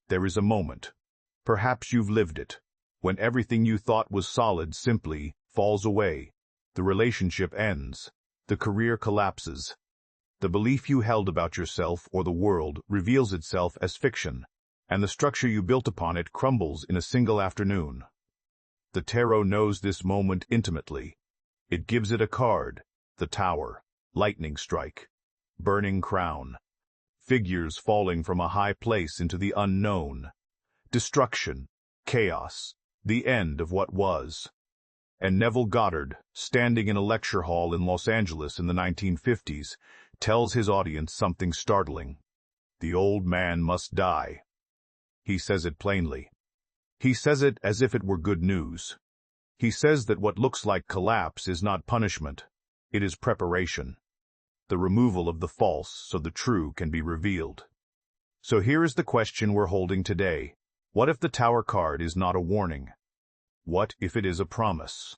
There is a moment, perhaps you've lived it, when everything you thought was solid simply falls away. The relationship ends. The career collapses. The belief you held about yourself or the world reveals itself as fiction, and the structure you built upon it crumbles in a single afternoon. The tarot knows this moment intimately. It gives it a card: the Tower, lightning strike, burning crown, figures falling from a high place into the unknown, destruction, chaos, the end of what was. And Neville Goddard, standing in a lecture hall in Los Angeles in the 1950s, tells his audience something startling. The old man must die. He says it plainly. He says it as if it were good news. He says that what looks like collapse is not punishment. It is preparation. The removal of the false so the true can be revealed. So here is the question we're holding today. What if the Tower card is not a warning? What if it is a promise?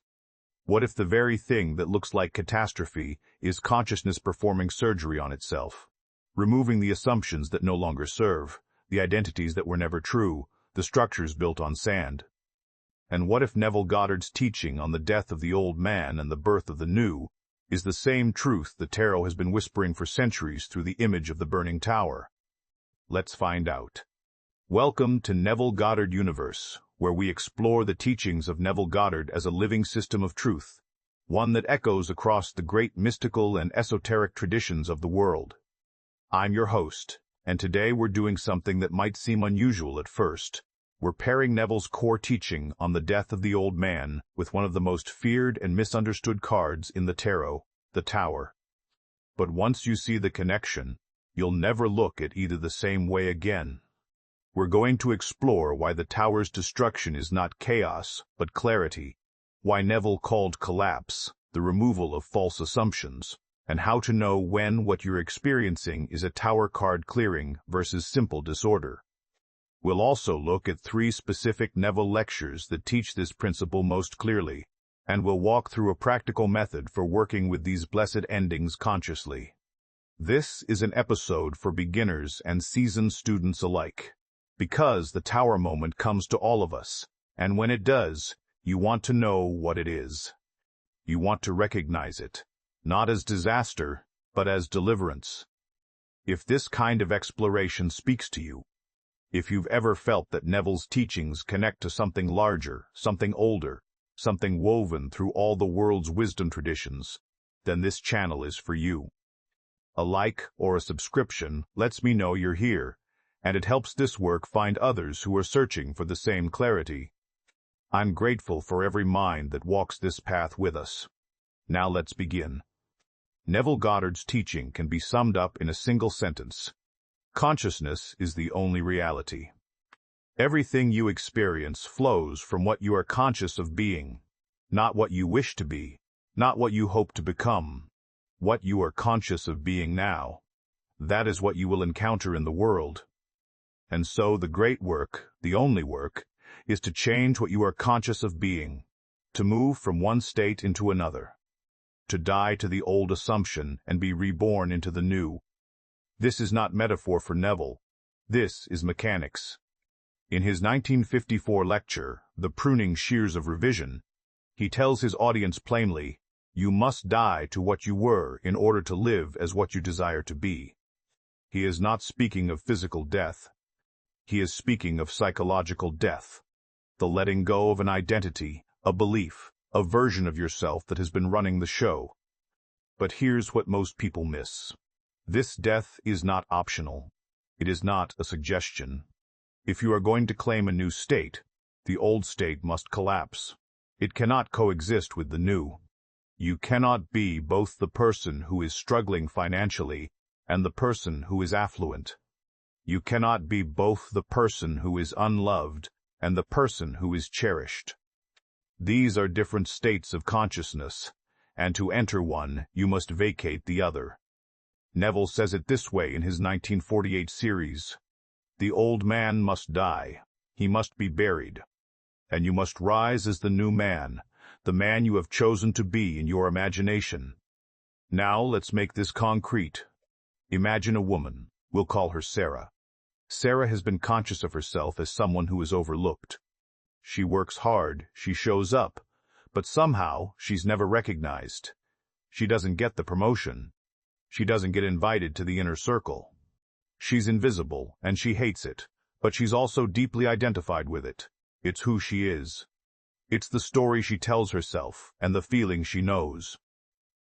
What if the very thing that looks like catastrophe is consciousness performing surgery on itself, removing the assumptions that no longer serve, the identities that were never true, the structures built on sand? And what if Neville Goddard's teaching on the death of the old man and the birth of the new is the same truth the tarot has been whispering for centuries through the image of the burning tower? Let's find out. Welcome to Neville Goddard Universe, where we explore the teachings of Neville Goddard as a living system of truth, one that echoes across the great mystical and esoteric traditions of the world. I'm your host, and today we're doing something that might seem unusual at first. We're pairing Neville's core teaching on the death of the old man with one of the most feared and misunderstood cards in the tarot, the Tower. But once you see the connection, you'll never look at either the same way again. We're going to explore why the Tower's destruction is not chaos, but clarity, why Neville called collapse the removal of false assumptions, and how to know when what you're experiencing is a Tower card clearing versus simple disorder. We'll also look at 3 specific Neville lectures that teach this principle most clearly, and we'll walk through a practical method for working with these blessed endings consciously. This is an episode for beginners and seasoned students alike, because the Tower moment comes to all of us, and when it does, you want to know what it is. You want to recognize it, not as disaster, but as deliverance. If this kind of exploration speaks to you, if you've ever felt that Neville's teachings connect to something larger, something older, something woven through all the world's wisdom traditions, then this channel is for you. A like or a subscription lets me know you're here, and it helps this work find others who are searching for the same clarity. I'm grateful for every mind that walks this path with us. Now let's begin. Neville Goddard's teaching can be summed up in a single sentence. Consciousness is the only reality. Everything you experience flows from what you are conscious of being, not what you wish to be, not what you hope to become, what you are conscious of being now. That is what you will encounter in the world. And so the great work, the only work, is to change what you are conscious of being, to move from one state into another, to die to the old assumption and be reborn into the new. This is not metaphor for Neville. This is mechanics. In his 1954 lecture, The Pruning Shears of Revision, he tells his audience plainly, you must die to what you were in order to live as what you desire to be. He is not speaking of physical death. He is speaking of psychological death, the letting go of an identity, a belief, a version of yourself that has been running the show. But here's what most people miss. This death is not optional. It is not a suggestion. If you are going to claim a new state, the old state must collapse. It cannot coexist with the new. You cannot be both the person who is struggling financially and the person who is affluent. You cannot be both the person who is unloved and the person who is cherished. These are different states of consciousness, and to enter one, you must vacate the other. Neville says it this way in his 1948 series. The old man must die. He must be buried. And you must rise as the new man, the man you have chosen to be in your imagination. Now let's make this concrete. Imagine a woman. We'll call her Sarah. Sarah has been conscious of herself as someone who is overlooked. She works hard, she shows up, but somehow she's never recognized. She doesn't get the promotion. She doesn't get invited to the inner circle. She's invisible, and she hates it, but she's also deeply identified with it. It's who she is. It's the story she tells herself, and the feeling she knows.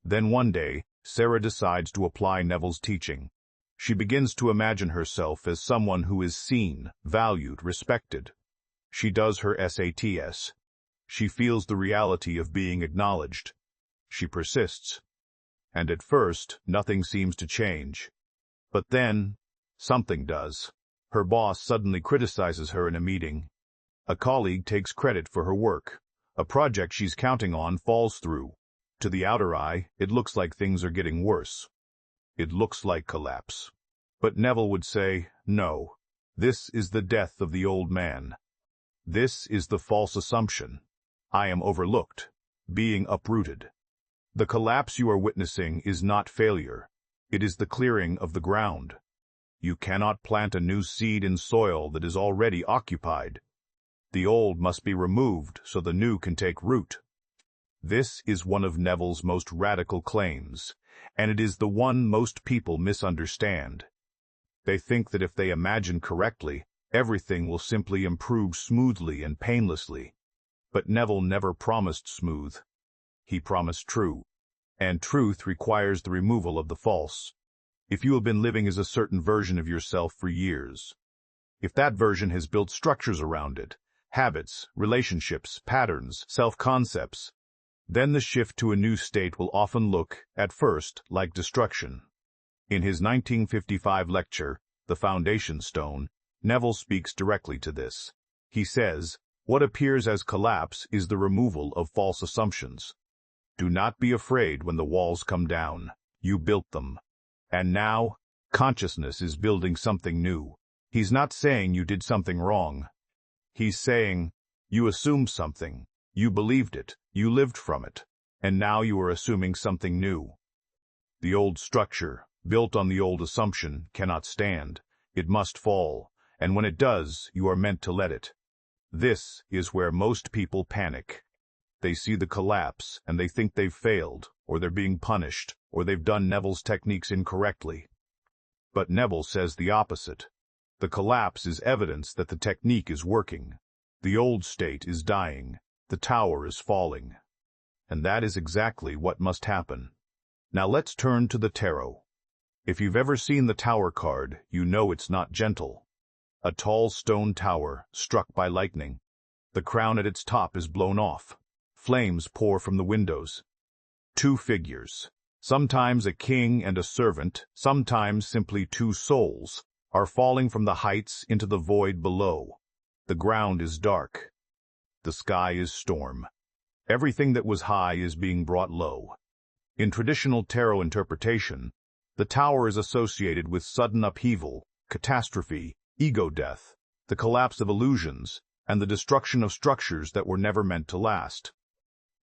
Then one day, Sarah decides to apply Neville's teaching. She begins to imagine herself as someone who is seen, valued, respected. She does her SATs. She feels the reality of being acknowledged. She persists. And at first, nothing seems to change. But then, something does. Her boss suddenly criticizes her in a meeting. A colleague takes credit for her work. A project she's counting on falls through. To the outer eye, it looks like things are getting worse. It looks like collapse. But Neville would say, no, this is the death of the old man. This is the false assumption. I am overlooked, being uprooted. The collapse you are witnessing is not failure. It is the clearing of the ground. You cannot plant a new seed in soil that is already occupied. The old must be removed so the new can take root. This is one of Neville's most radical claims, and it is the one most people misunderstand. They think that if they imagine correctly, everything will simply improve smoothly and painlessly. But Neville never promised smooth. He promised true. And truth requires the removal of the false. If you have been living as a certain version of yourself for years, if that version has built structures around it, habits, relationships, patterns, self-concepts, then the shift to a new state will often look, at first, like destruction. In his 1955 lecture, The Foundation Stone, Neville speaks directly to this. He says, what appears as collapse is the removal of false assumptions. Do not be afraid when the walls come down. You built them. And now, consciousness is building something new. He's not saying you did something wrong. He's saying, you assumed something, you believed it, you lived from it, and now you are assuming something new. The old structure, built on the old assumption, cannot stand. It must fall, and when it does, you are meant to let it. This is where most people panic. They see the collapse, and they think they've failed, or they're being punished, or they've done Neville's techniques incorrectly. But Neville says the opposite. The collapse is evidence that the technique is working. The old state is dying. The tower is falling. And that is exactly what must happen. Now let's turn to the tarot. If you've ever seen the tower card, you know it's not gentle. A tall stone tower, struck by lightning. The crown at its top is blown off. Flames pour from the windows. Two figures, sometimes a king and a servant, sometimes simply two souls, are falling from the heights into the void below. The ground is dark. The sky is storm. Everything that was high is being brought low. In traditional tarot interpretation, the tower is associated with sudden upheaval, catastrophe, ego death, the collapse of illusions, and the destruction of structures that were never meant to last.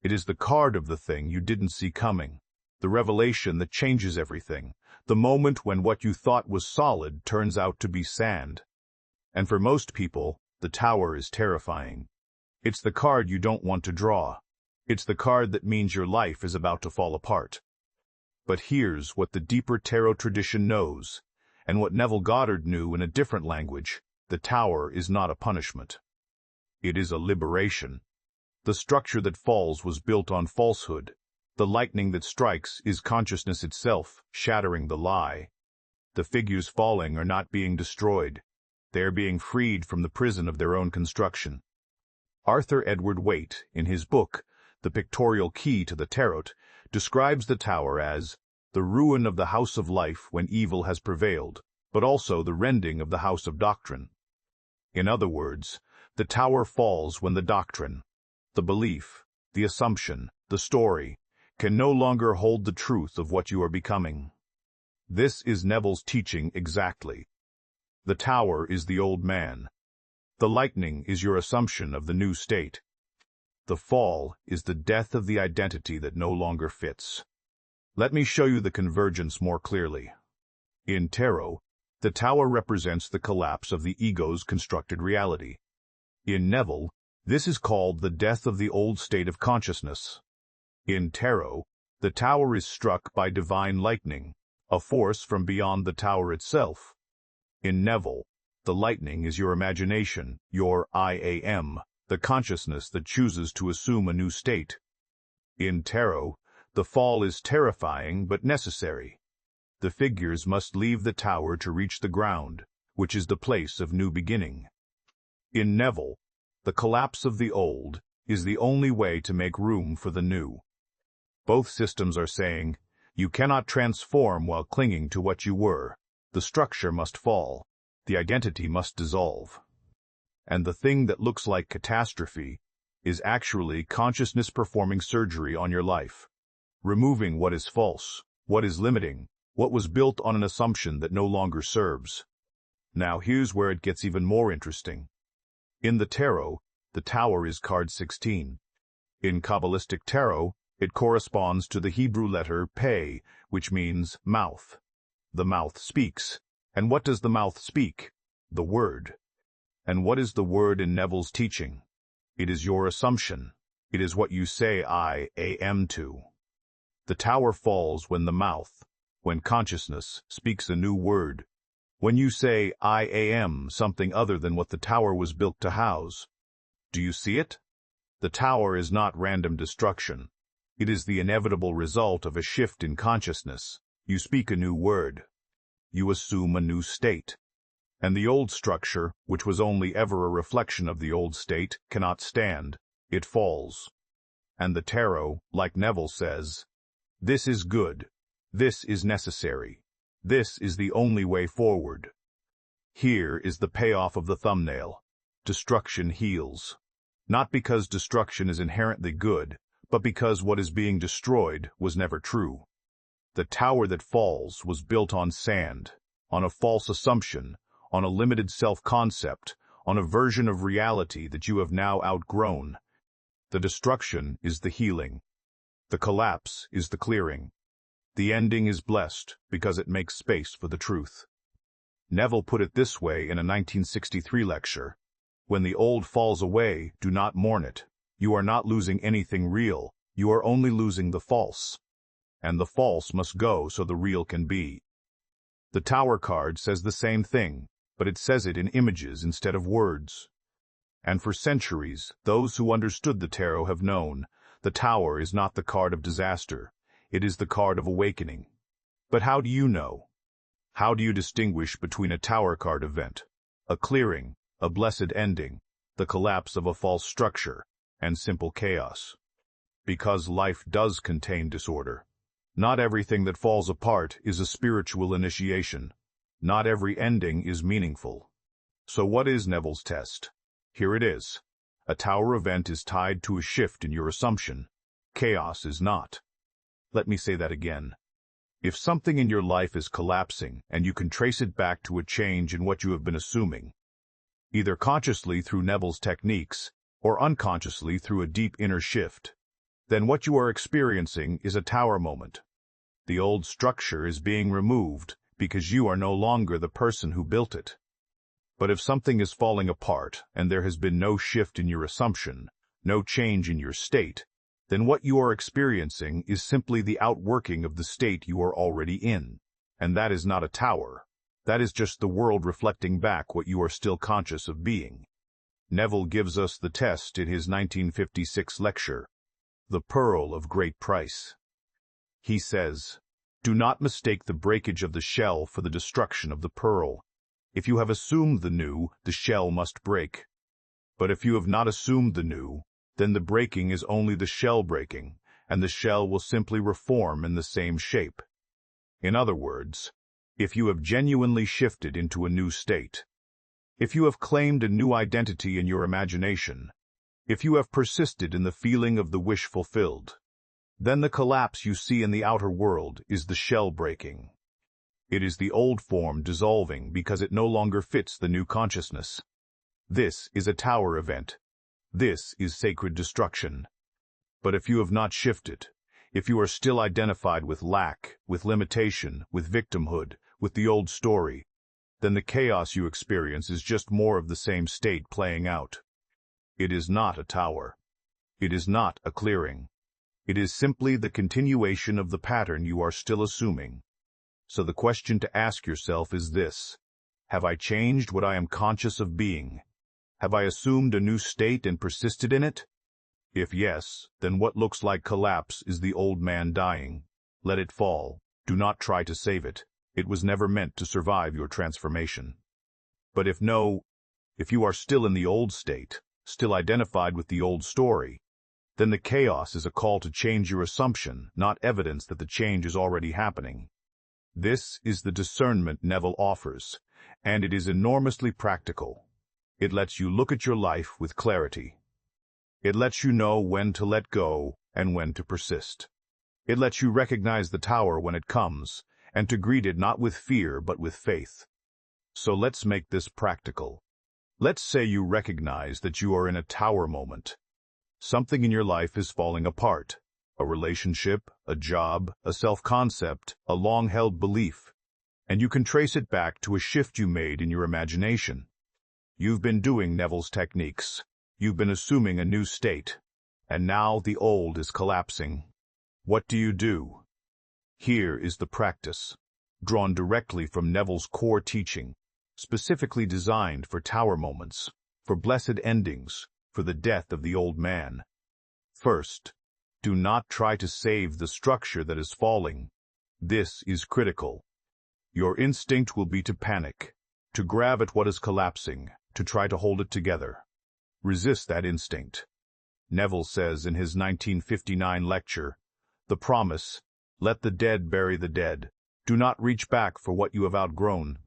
It is the card of the thing you didn't see coming, the revelation that changes everything, the moment when what you thought was solid turns out to be sand. And for most people, the tower is terrifying. It's the card you don't want to draw. It's the card that means your life is about to fall apart. But here's what the deeper tarot tradition knows, and what Neville Goddard knew in a different language: the tower is not a punishment. It is a liberation. The structure that falls was built on falsehood. The lightning that strikes is consciousness itself, shattering the lie. The figures falling are not being destroyed. They are being freed from the prison of their own construction. Arthur Edward Waite, in his book, The Pictorial Key to the Tarot, describes the tower as the ruin of the house of life when evil has prevailed, but also the rending of the house of doctrine. In other words, the tower falls when the doctrine, the belief, the assumption, the story, can no longer hold the truth of what you are becoming. This is Neville's teaching exactly. The tower is the old man. The lightning is your assumption of the new state. The fall is the death of the identity that no longer fits. Let me show you the convergence more clearly. In tarot, The tower represents the collapse of the ego's constructed reality. In Neville, this is called the death of the old state of consciousness. In tarot, the tower is struck by divine lightning, a force from beyond the tower itself. In Neville, the lightning is your imagination, your I am, the consciousness that chooses to assume a new state. In tarot, the fall is terrifying but necessary. The figures must leave the tower to reach the ground, which is the place of new beginning. In Neville, the collapse of the old is the only way to make room for the new. Both systems are saying, you cannot transform while clinging to what you were. The structure must fall. The identity must dissolve. And the thing that looks like catastrophe is actually consciousness performing surgery on your life, removing what is false, what is limiting, what was built on an assumption that no longer serves. Now here's where it gets even more interesting. In the tarot, the tower is card 16. In Kabbalistic tarot, it corresponds to the Hebrew letter Pe, which means mouth. The mouth speaks. And what does the mouth speak? The word. And what is the word in Neville's teaching? It is your assumption. It is what you say I am to. The tower falls when the mouth, when consciousness, speaks a new word. When you say I am something other than what the tower was built to house. Do you see it? The tower is not random destruction. It is the inevitable result of a shift in consciousness. You speak a new word. You assume a new state. And the old structure, which was only ever a reflection of the old state, cannot stand. It falls. And the tarot, like Neville says, this is good. This is necessary. This is the only way forward. Here is the payoff of the thumbnail. Destruction heals. Not because destruction is inherently good, but because what is being destroyed was never true. The tower that falls was built on sand, on a false assumption, on a limited self-concept, on a version of reality that you have now outgrown. The destruction is the healing. The collapse is the clearing. The ending is blessed because it makes space for the truth. Neville put it this way in a 1963 lecture. When the old falls away, do not mourn it. You are not losing anything real. You are only losing the false. And the false must go so the real can be. The Tower card says the same thing, but it says it in images instead of words. And for centuries, those who understood the tarot have known the Tower is not the card of disaster. It is the card of awakening. But how do you know? How do you distinguish between a Tower card event, a clearing, a blessed ending, the collapse of a false structure, and simple chaos? Because life does contain disorder. Not everything that falls apart is a spiritual initiation. Not every ending is meaningful. So what is Neville's test? Here it is. A Tower event is tied to a shift in your assumption. Chaos is not. Let me say that again. If something in your life is collapsing and you can trace it back to a change in what you have been assuming, either consciously through Neville's techniques or unconsciously through a deep inner shift, then what you are experiencing is a Tower moment. The old structure is being removed because you are no longer the person who built it. But if something is falling apart and there has been no shift in your assumption, no change in your state, then what you are experiencing is simply the outworking of the state you are already in. And that is not a Tower. That is just the world reflecting back what you are still conscious of being. Neville gives us the test in his 1956 lecture, The Pearl of Great Price. He says, "Do not mistake the breakage of the shell for the destruction of the pearl. If you have assumed the new, the shell must break. But if you have not assumed the new, then the breaking is only the shell breaking, and the shell will simply reform in the same shape." In other words, if you have genuinely shifted into a new state, if you have claimed a new identity in your imagination, if you have persisted in the feeling of the wish fulfilled, then the collapse you see in the outer world is the shell breaking. It is the old form dissolving because it no longer fits the new consciousness. This is a Tower event. This is sacred destruction. But if you have not shifted, if you are still identified with lack, with limitation, with victimhood, with the old story, then the chaos you experience is just more of the same state playing out. It is not a tower. It is not a clearing. It is simply the continuation of the pattern you are still assuming. So the question to ask yourself is this: have I changed what I am conscious of being? Have I assumed a new state and persisted in it? If yes, then what looks like collapse is the old man dying. Let it fall. Do not try to save it. It was never meant to survive your transformation. But if no, if you are still in the old state, still identified with the old story, then the chaos is a call to change your assumption, not evidence that the change is already happening. This is the discernment Neville offers, and it is enormously practical. It lets you look at your life with clarity. It lets you know when to let go and when to persist. It lets you recognize the tower when it comes, and to greet it not with fear but with faith. So let's make this practical. Let's say you recognize that you are in a tower moment. Something in your life is falling apart. A relationship, a job, a self-concept, a long-held belief. And you can trace it back to a shift you made in your imagination. You've been doing Neville's techniques. You've been assuming a new state. And now the old is collapsing. What do? Here is the practice, drawn directly from Neville's core teaching, specifically designed for tower moments, for blessed endings, for the death of the old man. First, do not try to save the structure that is falling. This is critical. Your instinct will be to panic, to grab at what is collapsing, to try to hold it together. Resist that instinct. Neville says in his 1959 lecture, "The promise, let the dead bury the dead. Do not reach back for what you have outgrown.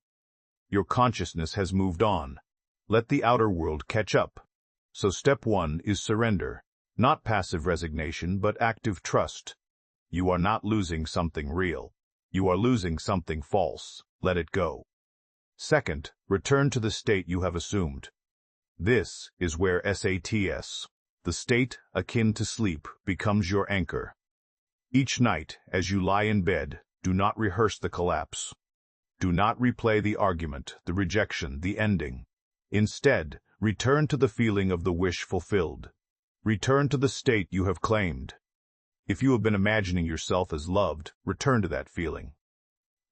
Your consciousness has moved on. Let the outer world catch up." So step 1 is surrender. Not passive resignation, but active trust. You are not losing something real. You are losing something false. Let it go. Second, return to the state you have assumed. This is where SATS, the state akin to sleep, becomes your anchor. Each night, as you lie in bed, do not rehearse the collapse. Do not replay the argument, the rejection, the ending. Instead, return to the feeling of the wish fulfilled. Return to the state you have claimed. If you have been imagining yourself as loved, return to that feeling.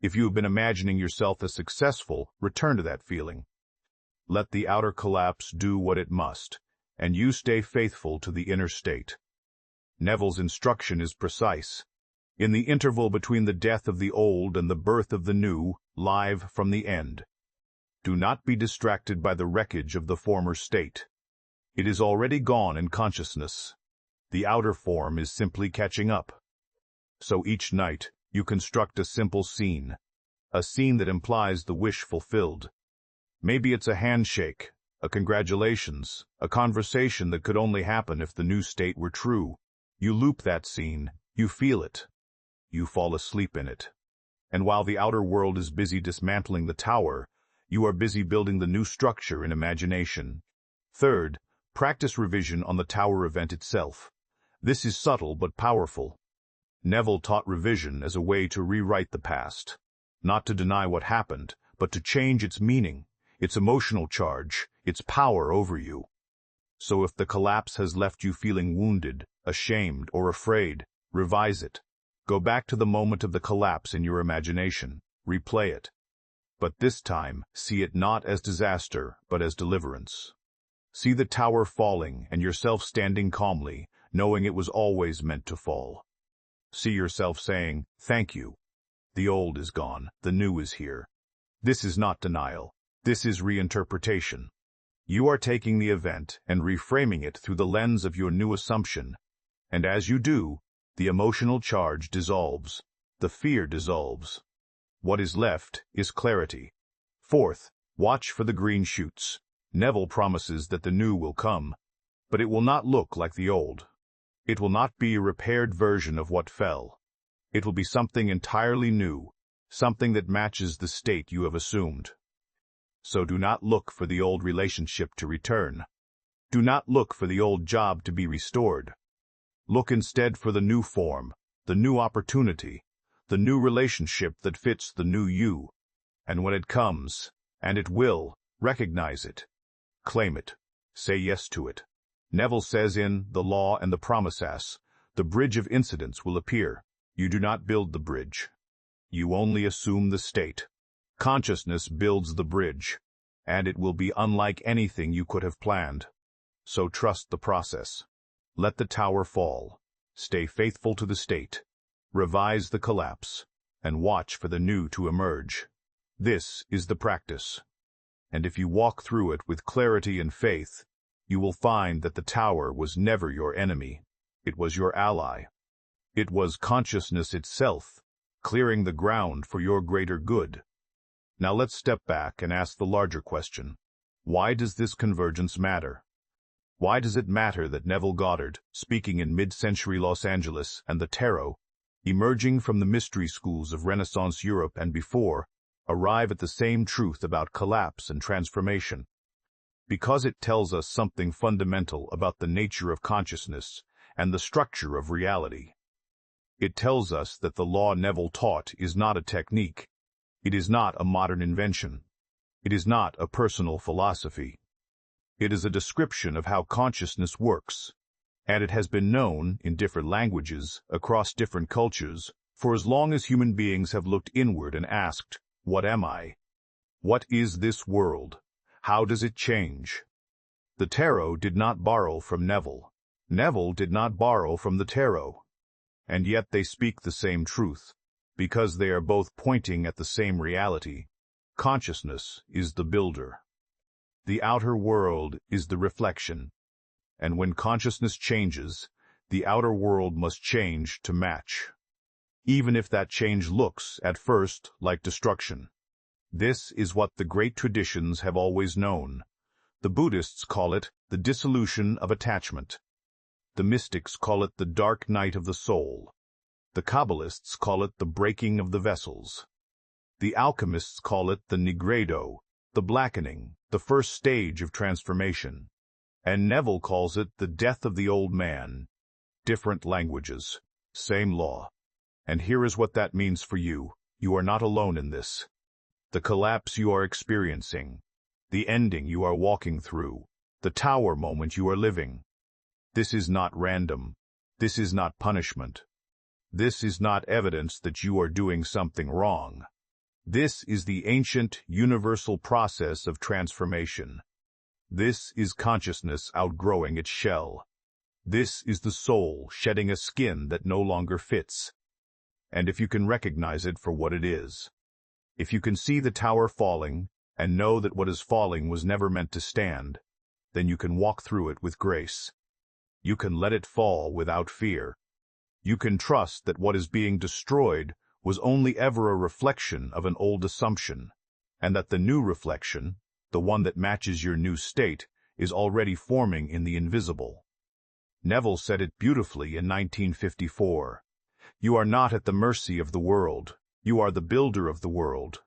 If you have been imagining yourself as successful, return to that feeling. Let the outer collapse do what it must, and you stay faithful to the inner state. Neville's instruction is precise. In the interval between the death of the old and the birth of the new, live from the end. Do not be distracted by the wreckage of the former state. It is already gone in consciousness. The outer form is simply catching up. So each night, you construct a simple scene. A scene that implies the wish fulfilled. Maybe it's a handshake, a congratulations, a conversation that could only happen if the new state were true. You loop that scene, you feel it. You fall asleep in it. And while the outer world is busy dismantling the tower, you are busy building the new structure in imagination. Third, practice revision on the tower event itself. This is subtle but powerful. Neville taught revision as a way to rewrite the past, not to deny what happened, but to change its meaning, its emotional charge, its power over you. So if the collapse has left you feeling wounded, ashamed, or afraid, revise it. Go back to the moment of the collapse in your imagination. Replay it. But this time, see it not as disaster, but as deliverance. See the tower falling and yourself standing calmly, knowing it was always meant to fall. See yourself saying, "Thank you. The old is gone, the new is here." This is not denial. This is reinterpretation. You are taking the event and reframing it through the lens of your new assumption. And as you do, the emotional charge dissolves. The fear dissolves. What is left is clarity. Fourth, watch for the green shoots. Neville promises that the new will come, but it will not look like the old. It will not be a repaired version of what fell. It will be something entirely new, something that matches the state you have assumed. So do not look for the old relationship to return. Do not look for the old job to be restored. Look instead for the new form, the new opportunity, the new relationship that fits the new you. And when it comes, And it will. Recognize it. Claim it. Say yes to it. Neville says in The Law and the Promisas, the bridge of incidents will appear. You do not build the bridge. You only assume the state. Consciousness builds the bridge, and it will be unlike anything you could have planned. So trust the process. Let the tower fall. Stay faithful to the state. Revise the collapse, and watch for the new to emerge. This is the practice. And if you walk through it with clarity and faith, you will find that the tower was never your enemy. It was your ally. It was consciousness itself, clearing the ground for your greater good. Now let's step back and ask the larger question. Why does this convergence matter? Why does it matter that Neville Goddard, speaking in mid-century Los Angeles, and the Tarot, emerging from the mystery schools of Renaissance Europe and before, arrive at the same truth about collapse and transformation? Because it tells us something fundamental about the nature of consciousness and the structure of reality. It tells us that the law Neville taught is not a technique. It is not a modern invention. It is not a personal philosophy. It is a description of how consciousness works, and it has been known, in different languages, across different cultures, for as long as human beings have looked inward and asked, what am I? What is this world? How does it change? The Tarot did not borrow from Neville. Neville did not borrow from the Tarot. And yet they speak the same truth, because they are both pointing at the same reality. Consciousness is the builder. The outer world is the reflection. And when consciousness changes, the outer world must change to match, even if that change looks, at first, like destruction. This is what the great traditions have always known. The Buddhists call it the dissolution of attachment. The mystics call it the dark night of the soul. The Kabbalists call it the breaking of the vessels. The alchemists call it the nigredo, the blackening, the first stage of transformation. And Neville calls it the death of the old man. Different languages, same law. And here is what that means for you. You are not alone in this. The collapse you are experiencing, the ending you are walking through, the tower moment you are living. This is not random. This is not punishment. This is not evidence that you are doing something wrong. This is the ancient, universal process of transformation. This is consciousness outgrowing its shell. This is the soul shedding a skin that no longer fits. And if you can recognize it for what it is, if you can see the tower falling and know that what is falling was never meant to stand, then you can walk through it with grace. You can let it fall without fear. You can trust that what is being destroyed was only ever a reflection of an old assumption, and that the new reflection, the one that matches your new state, is already forming in the invisible. Neville said it beautifully in 1954. You are not at the mercy of the world. You are the builder of the world.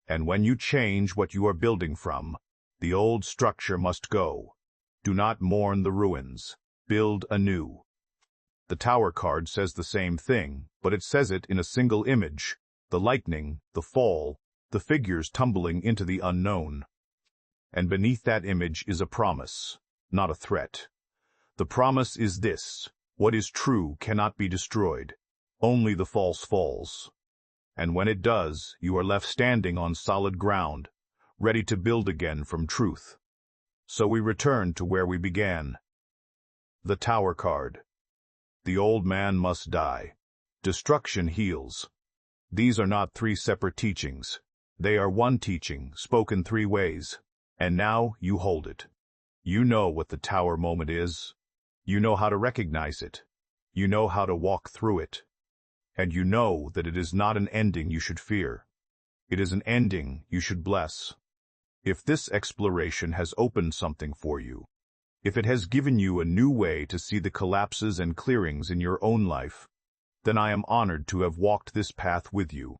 And when you change what you are building from, the old structure must go. Do not mourn the ruins. Build anew. The Tower card says the same thing, but it says it in a single image: the lightning, the fall, the figures tumbling into the unknown. And beneath that image is a promise, not a threat. The promise is this: what is true cannot be destroyed. Only the false falls. And when it does, you are left standing on solid ground, ready to build again from truth. So we return to where we began. The Tower card. The old man must die. Destruction heals. These are not three separate teachings. They are one teaching, spoken three ways. And now you hold it. You know what the tower moment is. You know how to recognize it. You know how to walk through it. And you know that it is not an ending you should fear. It is an ending you should bless. If this exploration has opened something for you, if it has given you a new way to see the collapses and clearings in your own life, then I am honored to have walked this path with you.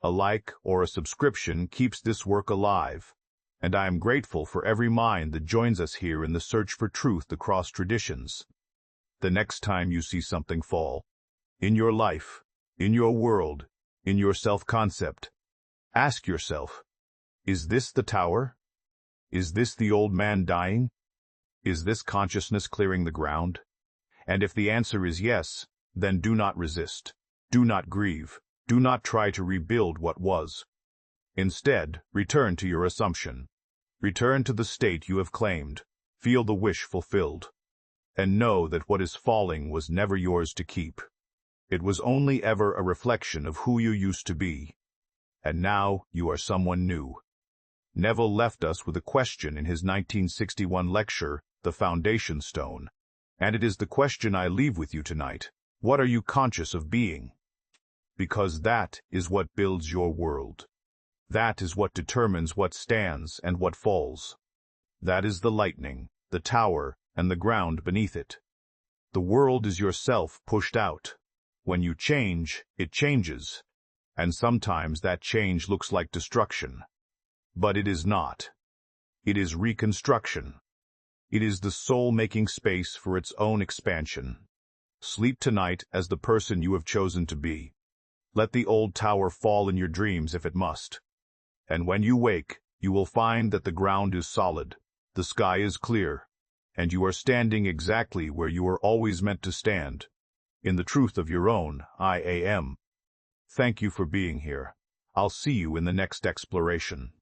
A like or a subscription keeps this work alive, and I am grateful for every mind that joins us here in the search for truth across traditions. The next time you see something fall, in your life, in your world, in your self-concept, ask yourself, Is this the tower? Is this the old man dying? Is this consciousness clearing the ground? And if the answer is yes, then do not resist. Do not grieve. Do not try to rebuild what was. Instead, return to your assumption. Return to the state you have claimed. Feel the wish fulfilled. And know that what is falling was never yours to keep. It was only ever a reflection of who you used to be. And now you are someone new. Neville left us with a question in his 1961 lecture, The Foundation Stone. And it is the question I leave with you tonight. What are you conscious of being? Because that is what builds your world. That is what determines what stands and what falls. That is the lightning, the tower, and the ground beneath it. The world is yourself pushed out. When you change, it changes. And sometimes that change looks like destruction. But it is not. It is reconstruction. It is the soul making space for its own expansion. Sleep tonight as the person you have chosen to be. Let the old tower fall in your dreams if it must. And when you wake, you will find that the ground is solid, the sky is clear, and you are standing exactly where you were always meant to stand, in the truth of your own I am. Thank you for being here. I'll see you in the next exploration.